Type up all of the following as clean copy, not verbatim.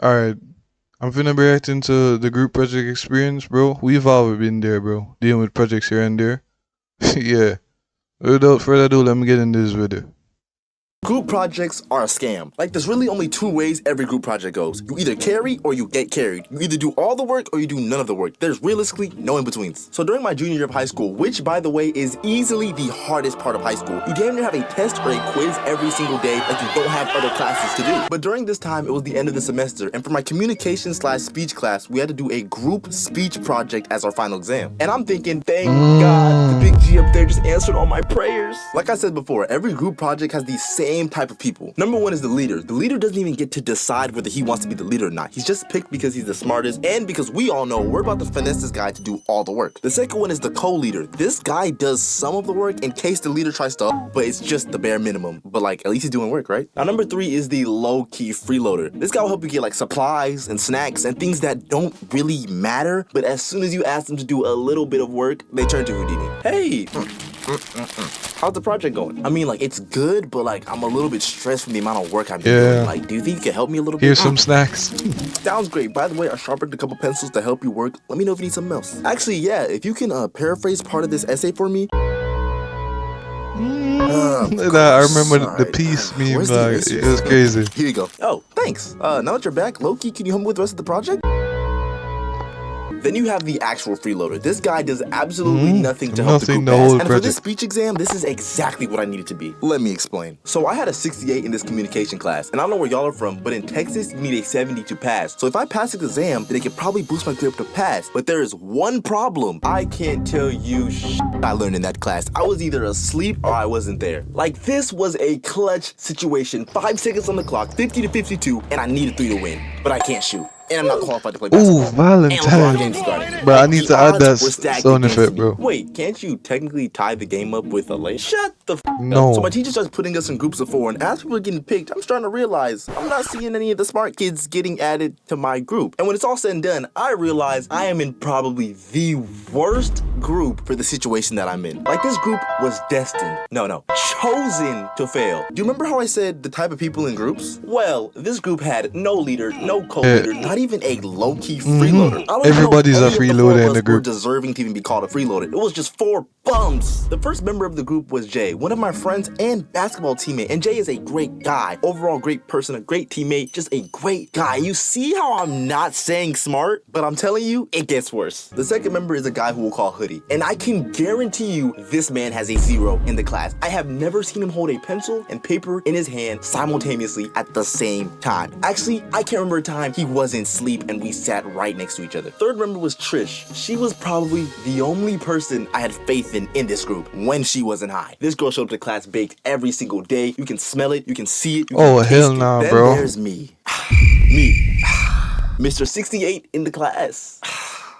Alright, I'm finna be right into the group project experience, bro. We've all been there, bro. Dealing with projects here and there. Yeah. Without further ado, let me get in this video. Group projects are a scam. Like, there's really only two ways every group project goes. You either carry or you get carried. You either do all the work or you do none of the work. There's realistically no in-betweens. So during my junior year of high school, which by the way is easily the hardest part of high school, you damn near have a test or a quiz every single day like you don't have other classes to do. But during this time, it was the end of the semester, and for my communication/speech class, we had to do a group speech project as our final exam. And I'm thinking, thank God, the big G up there just answered all my prayers. Like I said before, every group project has the same type of people. Number one is the leader. The leader doesn't even get to decide whether he wants to be the leader or not. He's just picked because he's the smartest and because we all know we're about to finesse this guy to do all the work. The second one is the co-leader. This guy does some of the work in case the leader tries to, but it's just the bare minimum. But like, at least he's doing work, right? Now, number three is the low-key freeloader. This guy will help you get like supplies and snacks and things that don't really matter, but as soon as you ask them to do a little bit of work, they turn to Houdini. Hey, how's the project going? I mean, like, it's good, but like, I'm a little bit stressed from the amount of work I'm doing. Like, do you think you can help me a little bit? Here's some snacks. Sounds great. By the way, I sharpened a couple pencils to help you work. Let me know if you need something else. Actually, yeah, if you can paraphrase part of this essay for me. I remember the peace meme, like, it was crazy. Here you go. Oh, thanks. Now that you're back, Loki, can you help me with the rest of the project? Then you have the actual freeloader. This guy does absolutely nothing to help the group pass. And for this speech exam, this is exactly what I needed to be. Let me explain. So I had a 68 in this communication class, and I don't know where y'all are from, but in Texas, you need a 70 to pass. So if I pass the exam, then it could probably boost my grade up to pass. But there is one problem. I can't tell you I learned in that class. I was either asleep or I wasn't there. Like, this was a clutch situation. 5 seconds on the clock, 50 to 52, and I needed 3 to win. But I can't shoot. And I'm not qualified to play basketball. Ooh, Valentine. Bro, I need to add that sound effect, bro. Wait, can't you technically tie the game up with a lay? Shut the f No. up. So my teacher starts putting us in groups of 4, and as people are getting picked, I'm starting to realize I'm not seeing any of the smart kids getting added to my group. And when it's all said and done, I realize I am in probably the worst group for the situation that I'm in. Like, this group was destined. No, chosen to fail. Do you remember how I said the type of people in groups? Well, this group had no leader, no co-leader, not even a low-key freeloader. Everybody's a freeloader in the group. Deserving to even be called a freeloader. It was just 4 bums. The first member of the group was Jay, one of my friends and basketball teammate. And Jay is a great guy. Overall great person, a great teammate, just a great guy. You see how I'm not saying smart? But I'm telling you, it gets worse. The second member is a guy who we'll call Hoodie. And I can guarantee you this man has a 0 in the class. I have never seen him hold a pencil and paper in his hand simultaneously at the same time. Actually, I can't remember a time he wasn't asleep and we sat right next to each other. Third member was Trish. She was probably the only person I had faith in this group when she wasn't high. This girl showed up to class baked every single day. You can smell it, you can see it, you can hell nah, then bro. There's me. Me. Mr. 68 in the class.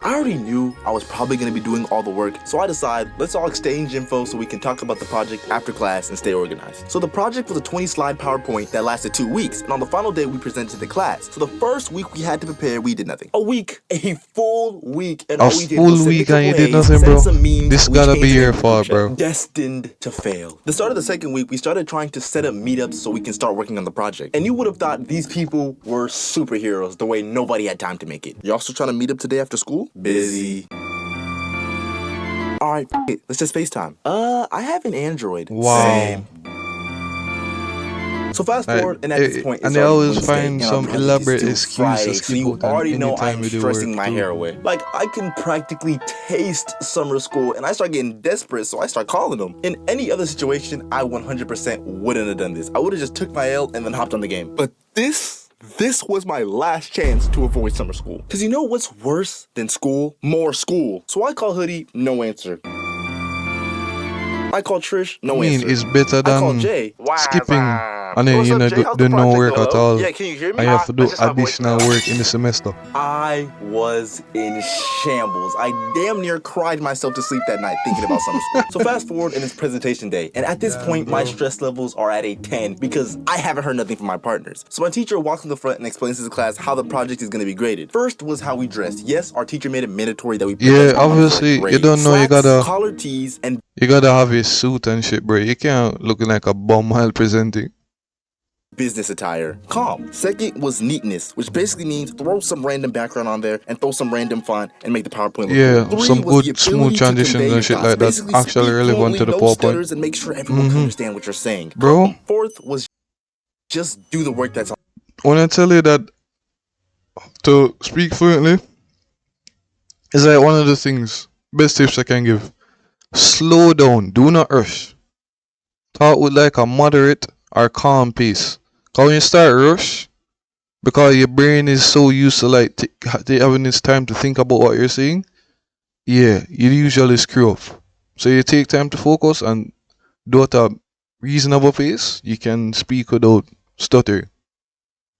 I already knew I was probably going to be doing all the work, so I decided let's all exchange info so we can talk about the project after class and stay organized. So the project was a 20-slide PowerPoint that lasted 2 weeks, and on the final day we presented to the class. So the first week we had to prepare, we did nothing. A full week, and all we did was week and you did nothing, bro. This gotta be your fault, bro. Destined to fail. The start of the second week, we started trying to set up meetups so we can start working on the project. And you would have thought these people were superheroes the way nobody had time to make it. Y'all still trying to meet up today after school? Busy. Alright, let's just FaceTime. I have an Android. Wow. Same. So fast forward, and at this point, and they always find some elaborate excuse to skip you out already know anytime I'm we do stressing work my too. hair away. Like, I can practically taste summer school, and I start getting desperate, so I start calling them. In any other situation, I 100% wouldn't have done this. I would have just took my L and then hopped on the game. But this was my last chance to avoid summer school. Cause you know what's worse than school? More school. So I call Hoodie, no answer. I call Trish, no answer. It's better I call than Jay, skipping and then you know do no work at all. Yeah, can you hear me? I have to do additional work in the semester. I was in shambles. I damn near cried myself to sleep that night thinking about summer school. So fast forward and it's presentation day. And at this point, my stress levels are at a 10 because I haven't heard nothing from my partners. So my teacher walks in the front and explains to the class how the project is going to be graded. First was how we dressed. Yes, our teacher made it mandatory that we obviously you don't know, you gotta collar tees and you gotta have a suit and shit, bro. You can't look like a bum while presenting. business attire. Calm. Second was neatness, which basically means throw some random background on there and throw some random font and make the PowerPoint look Yeah, cool. some Three was the good smooth ability to transitions convey your and shit thoughts. like that. Basically, Actually speak relevant fluently, to the no PowerPoint. stutters, and make sure everyone can understand what you're saying. Bro, Calm. Fourth was just do the work that's on. when I tell you that to speak fluently is like one of the things, best tips I can give. Slow down, do not rush. Talk with like a moderate or calm pace. Cause when you start rush, because your brain is so used to like having this time to think about what you're saying, yeah, you usually screw up. So you take time to focus and do it at a reasonable pace, you can speak without stuttering.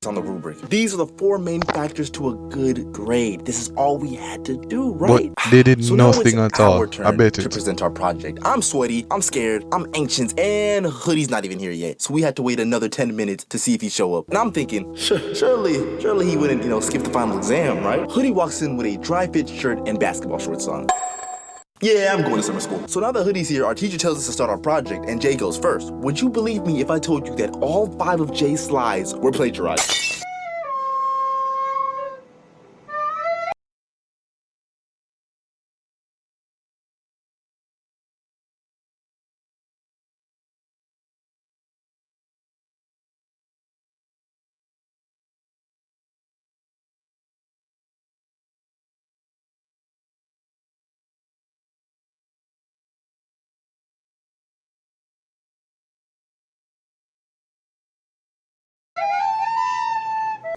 On the rubric. These are the 4 main factors to a good grade. This is all we had to do, But right? they did So now it's nothing at our all. turn I bet to it. present our project. I'm sweaty, I'm scared, I'm anxious, and Hoodie's not even here yet. So we had to wait another 10 minutes to see if he show up. And I'm thinking, surely he wouldn't, skip the final exam, right? Hoodie walks in with a dry fit shirt and basketball shorts on. Yeah, I'm going to summer school. So now that Hoodie's here, our teacher tells us to start our project, and Jay goes first. Would you believe me if I told you that all 5 of Jay's slides were plagiarized?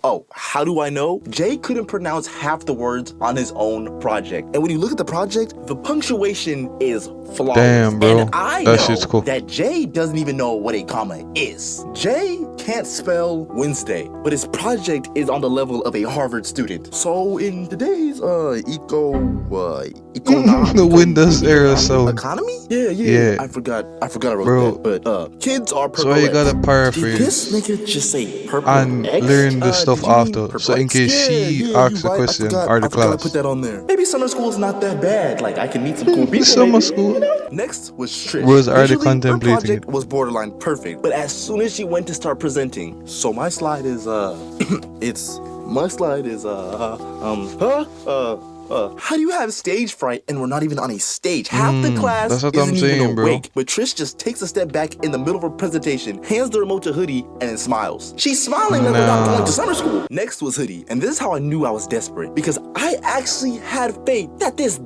Oh, how do I know? Jay couldn't pronounce half the words on his own project. And when you look at the project, the punctuation is flawless. Damn, bro. And I That know shit's cool. that Jay doesn't even know what a comma is. Jay can't spell Wednesday, but his project is on the level of a Harvard student. So in today's The Windows era sound. economy? Yeah. Yeah. I forgot I wrote Bro. that. But kids are purple. So you gotta Did paraphrase this nigga just say purple and X? learn the stuff Did you mean after. So in perplexed? case she asks a you're right. question I or the forgot I class. put that on there. Maybe summer school is not that bad. Like I can meet some cool people. Summer maybe, school. you know? Next was Trish. Was already Visually, her contemplating project it. was borderline perfect, but as soon as she went to start presenting, so my slide is how do you have stage fright and we're not even on a stage? Half the class that's what isn't I'm even saying, bro. awake. But Trish just takes a step back in the middle of her presentation, hands the remote to Hoodie, and then smiles. She's smiling like we're not going to summer school. Next was Hoodie, and this is how I knew I was desperate, because I actually had faith that this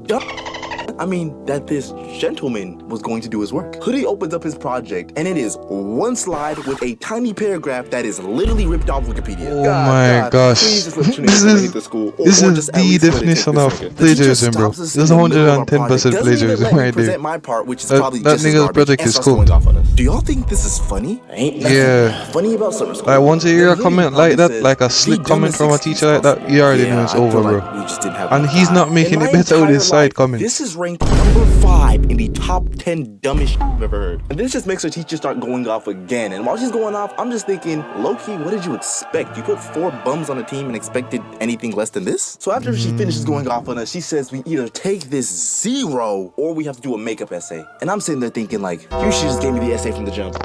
gentleman was going to do his work. Hoodie opens up his project, and it is one slide with a tiny paragraph that is literally ripped off Wikipedia. Oh my gosh. Please just let your name This come is into school, or this is just at the least let it take definition a of second. The teacher plagiarism, bro. stops us This is in the middle of our 110% project, doesn't even plagiarism let me right present there. my part, which is That- probably that just as nigga's garbage, project and is starts cool. going off on us. Do y'all think this is funny? Ain't nothing Yeah. funny about summer school. Like once you hear a Then comment Hoodie like that, says, like a "The slick comment dumbest from a excuse teacher like that, possible." you already know Yeah, it's I feel over, like bro. we just didn't have And enough he's time. not making In it my better with his entire side life, comments. This is ranked number 5 in the top 10 dumbest shit I've ever heard. And this just makes her teacher start going off again. And while she's going off, I'm just thinking, low-key, what did you expect? You put 4 bums on a team and expected anything less than this? So after she finishes going off on us, she says we either take this 0 or we have to do a makeup essay. And I'm sitting there thinking like, you should just give me the essay from the jump.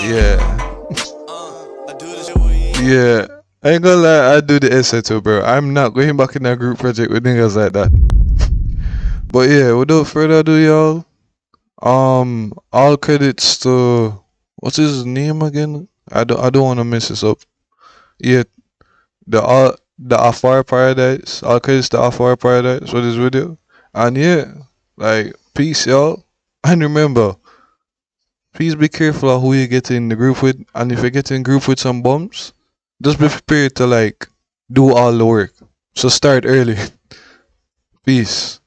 Yeah. Yeah. I ain't gonna lie, I do the essay too, bro. I'm not going back in that group project with niggas like that. But yeah, without further ado, y'all. All credits to what's his name again? I don't wanna mess this up. Yeah, the AFarParadise. All credits to AFarParadise for this video. And yeah, like peace, y'all. And remember, please be careful of who you get in the group with. And if you get in group with some bums, just be prepared to like do all the work. So start early. Peace.